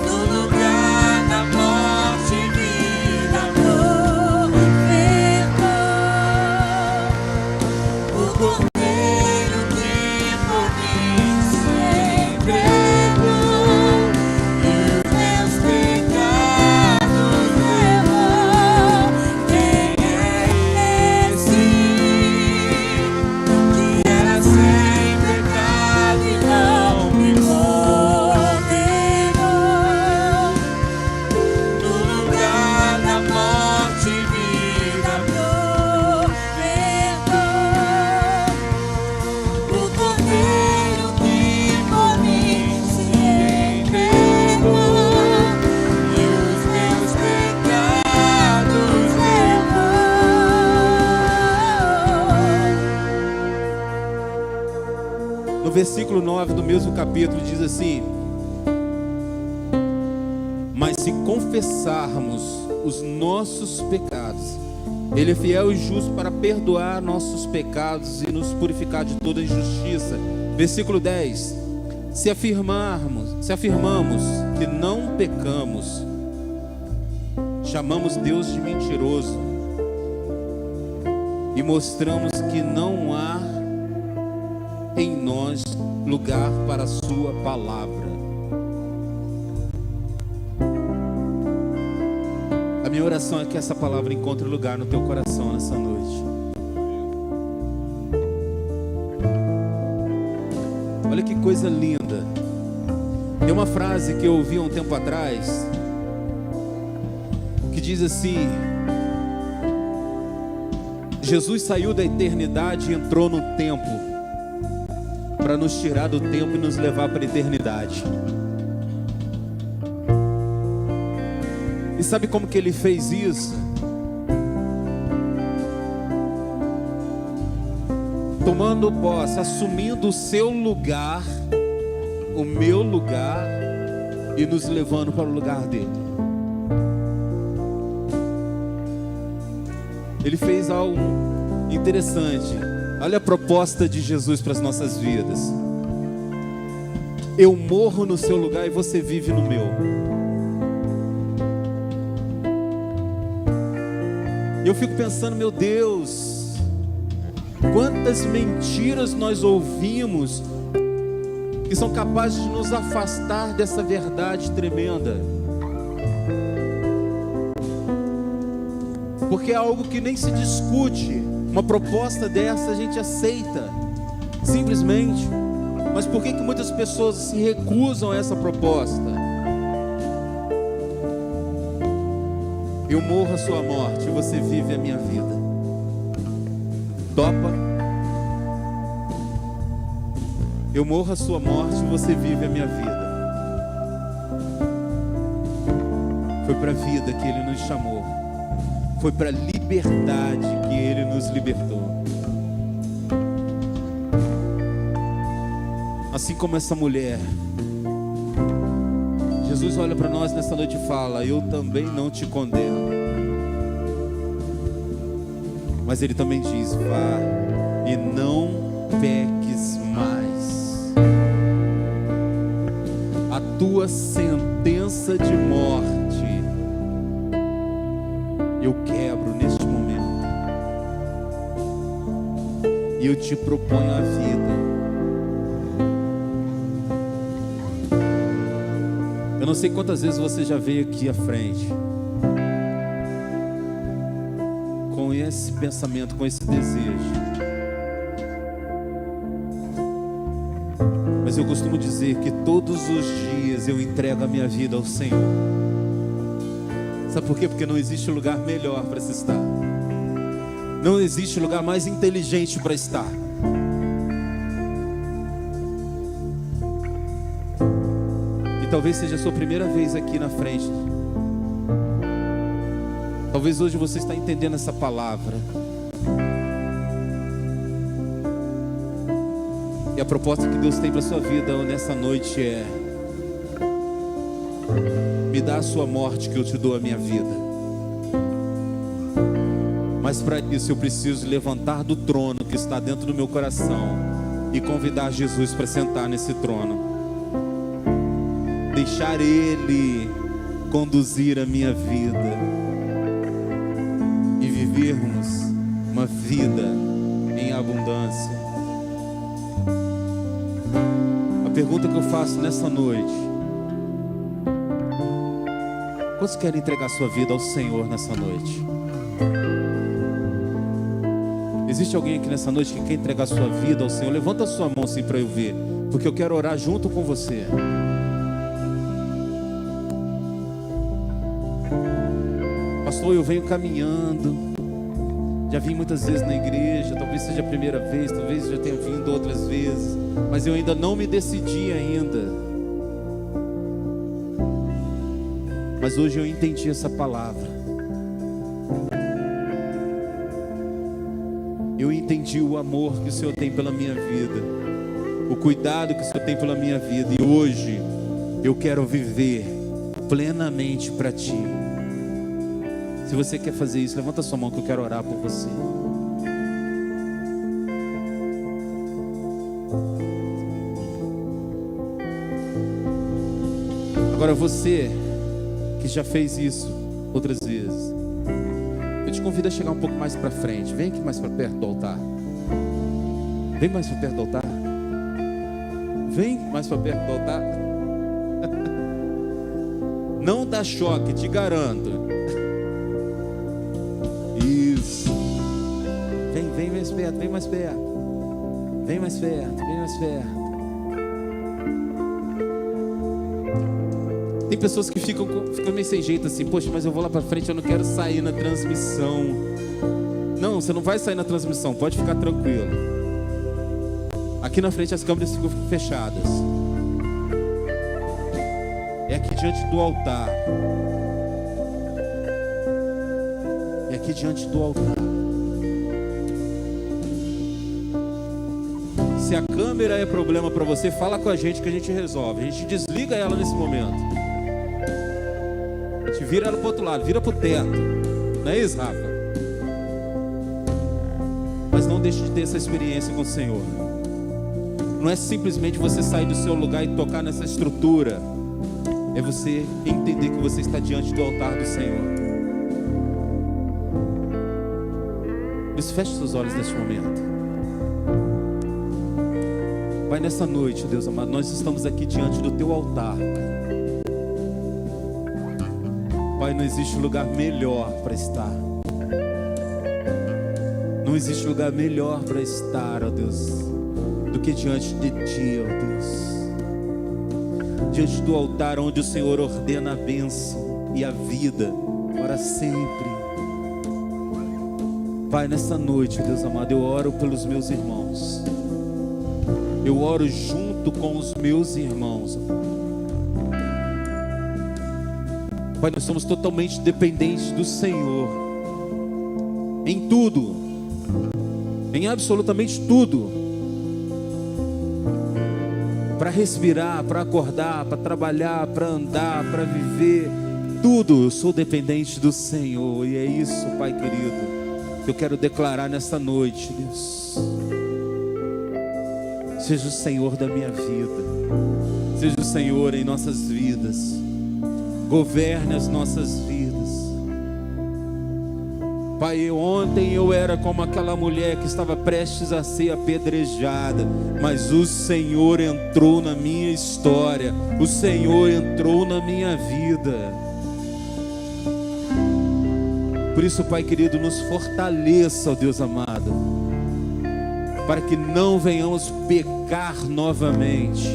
Speaker 2: No lugar da morte, vida me ofertou. O Cordeiro que por mim se entregou e os meus pecados levou. Quem é esse que era sem pecado e não me condenou? No lugar da morte, vida me ofertou. O Cordeiro que por mim se entregou e os meus pecados levou.
Speaker 1: No versículo 9 do mesmo capítulo diz assim: mas se confessarmos os nossos pecados, Ele é fiel e justo para perdoar nossos pecados e nos purificar de toda injustiça. Versículo 10: se afirmamos que não pecamos, chamamos Deus de mentiroso e mostramos que não há em nós lugar para a sua palavra. A minha oração é que essa palavra encontre lugar no teu coração nessa noite. coisa linda. Tem uma frase que eu ouvi há um tempo atrás, que diz assim: Jesus saiu da eternidade e entrou no tempo, para nos tirar do tempo e nos levar para a eternidade. E sabe como que ele fez isso? Tomando posse, assumindo o seu lugar, o meu lugar, e nos levando para o lugar dele. Ele fez algo interessante. Olha a proposta de Jesus para as nossas vidas. Eu morro no seu lugar e você vive no meu. E eu fico pensando, meu Deus, quantas mentiras nós ouvimos que são capazes de nos afastar dessa verdade tremenda. Porque é algo que nem se discute. Uma proposta dessa a gente aceita, simplesmente. Mas por que muitas pessoas se recusam a essa proposta? Eu morro a sua morte e você vive a minha vida. Topa? Eu morro a sua morte e você vive a minha vida. Foi para a vida que Ele nos chamou. Foi para a liberdade que Ele nos libertou. Assim como essa mulher, Jesus olha para nós nessa noite e fala: eu também não te condeno. Mas Ele também diz: vá e não peques mais. A tua sentença de morte eu quebro neste momento, e eu te proponho a vida. Eu não sei quantas vezes você já veio aqui à frente com esse pensamento, com esse desejo, mas eu costumo dizer que todos os dias eu entrego a minha vida ao Senhor. Sabe por quê? Porque não existe lugar melhor para se estar. Não existe lugar mais inteligente para estar. E talvez seja a sua primeira vez aqui na frente. Talvez hoje você está entendendo essa palavra. E a proposta que Deus tem para a sua vida nessa noite é: me dá a sua morte que eu te dou a minha vida. Mas para isso eu preciso levantar do trono que está dentro do meu coração e convidar Jesus para sentar nesse trono. Deixar Ele conduzir a minha vida e vivermos uma vida em abundância. A pergunta que eu faço nessa noite: quantos querem entregar sua vida ao Senhor nessa noite? Existe alguém aqui nessa noite que quer entregar sua vida ao Senhor? Levanta a sua mão assim para eu ver, porque eu quero orar junto com você. Pastor, eu venho caminhando, já vim muitas vezes na igreja, talvez seja a primeira vez, talvez já tenha vindo outras vezes, mas eu ainda não me decidi ainda. Mas hoje eu entendi essa palavra. Eu entendi o amor que o Senhor tem pela minha vida, o cuidado que o Senhor tem pela minha vida. E hoje eu quero viver plenamente para Ti. Se você quer fazer isso, levanta a sua mão que eu quero orar por você. Agora você que já fez isso outras vezes, eu te convido a chegar um pouco mais para frente. Vem aqui mais para perto do altar. Vem mais para perto do altar. Vem mais para perto do altar. Não dá choque, te garanto. Isso. Vem mais perto, vem mais perto. Vem mais perto, vem mais perto. Tem pessoas que ficam meio sem jeito assim, poxa, mas eu vou lá para frente, eu não quero sair na transmissão. Não, você não vai sair na transmissão, pode ficar tranquilo. Aqui na frente as câmeras ficam fechadas. É aqui diante do altar. É aqui diante do altar. Se a câmera é problema para você, fala com a gente que a gente resolve. A gente desliga ela nesse momento. A gente vira ela pro outro lado, vira pro teto. Não é isso, Rafa? Mas não deixe de ter essa experiência com o Senhor. Não é simplesmente você sair do seu lugar e tocar nessa estrutura. É você entender que você está diante do altar do Senhor. Por isso, feche seus olhos neste momento. Pai, nessa noite, Deus amado, nós estamos aqui diante do Teu altar, Pai. Pai, não existe lugar melhor para estar. Não existe lugar melhor para estar, ó Deus, do que diante de Ti, ó Deus. Diante do altar onde o Senhor ordena a bênção e a vida para sempre. Pai, nessa noite, Deus amado, eu oro pelos meus irmãos. Eu oro junto com os meus irmãos. Pai, nós somos totalmente dependentes do Senhor. Em tudo. Em absolutamente tudo. Para respirar, para acordar, para trabalhar, para andar, para viver. Tudo, eu sou dependente do Senhor. E é isso, Pai querido, que eu quero declarar nessa noite, Deus. Seja o Senhor da minha vida. Seja o Senhor em nossas vidas. Governe as nossas vidas. Pai, ontem eu era como aquela mulher que estava prestes a ser apedrejada, mas o Senhor entrou na minha história. O Senhor entrou na minha vida. Por isso, Pai querido, nos fortaleça, ó Deus amado, para que não venhamos pecar novamente,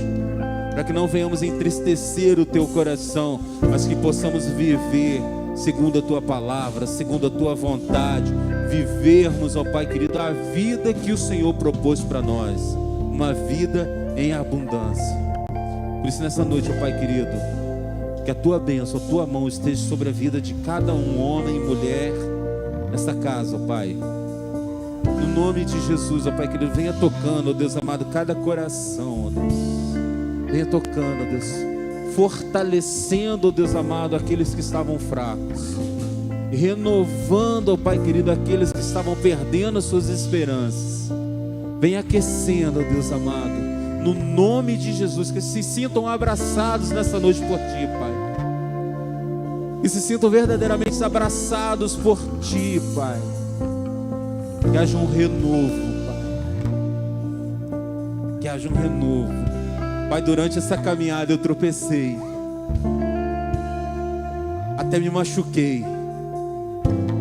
Speaker 1: para que não venhamos entristecer o Teu coração, mas que possamos viver segundo a Tua palavra, segundo a Tua vontade, vivermos, ó Pai querido, a vida que o Senhor propôs para nós, uma vida em abundância. Por isso, nessa noite, ó Pai querido, que a Tua bênção, a Tua mão esteja sobre a vida de cada um, homem e mulher, nessa casa, ó Pai. No nome de Jesus, ó Pai querido, venha tocando, ó Deus amado, cada coração, ó Deus. Venha tocando, ó Deus, fortalecendo, ó Deus amado, aqueles que estavam fracos, renovando, ó Pai querido, aqueles que estavam perdendo as suas esperanças. Venha aquecendo, ó Deus amado, no nome de Jesus, que se sintam abraçados nessa noite por Ti, Pai. E se sintam verdadeiramente abraçados por Ti, Pai. Que haja um renovo, Pai. Que haja um renovo. Pai, durante essa caminhada eu tropecei. Até me machuquei.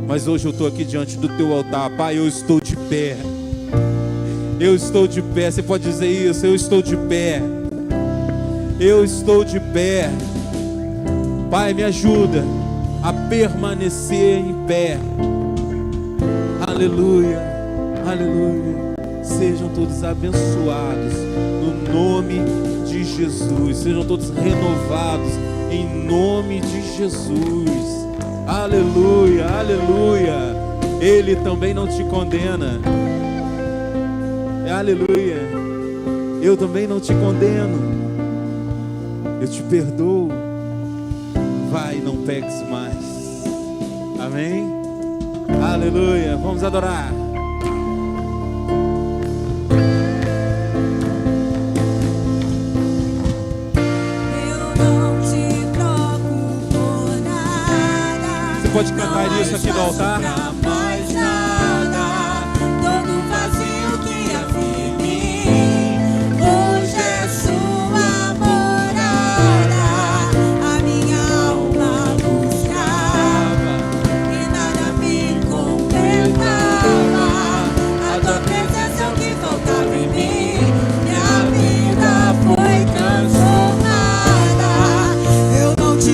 Speaker 1: Mas hoje eu estou aqui diante do Teu altar. Pai, eu estou de pé. Eu estou de pé. Você pode dizer isso? Eu estou de pé. Eu estou de pé. Pai, me ajuda a permanecer em pé. Aleluia, aleluia. Sejam todos abençoados no nome de Jesus. Sejam todos renovados em nome de Jesus. Aleluia, aleluia. Ele também não te condena. Aleluia. Eu também não te condeno. Eu te perdoo. Vai, não peques mais. Amém? Aleluia. Vamos adorar. Você pode cantar isso aqui no altar?
Speaker 2: Foi transformada. Eu não te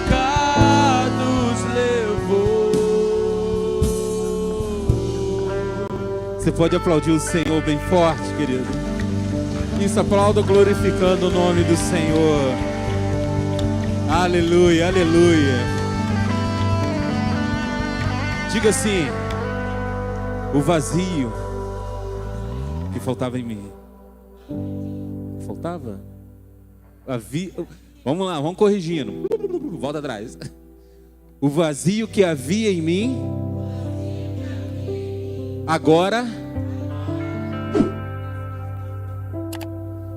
Speaker 3: pecados levou.
Speaker 1: Você pode aplaudir o Senhor bem forte, querido. Isso, aplauda glorificando o nome do Senhor. Aleluia, aleluia. Diga assim: o vazio que faltava em mim. Faltava? Vamos lá, vamos corrigindo. Volta atrás. O vazio que havia em mim, agora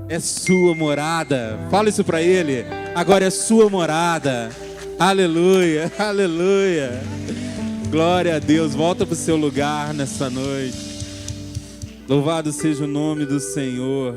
Speaker 1: é sua morada. Fala isso para ele. Agora é sua morada. Aleluia, aleluia. Glória a Deus. Volta para o seu lugar nessa noite. Louvado seja o nome do Senhor.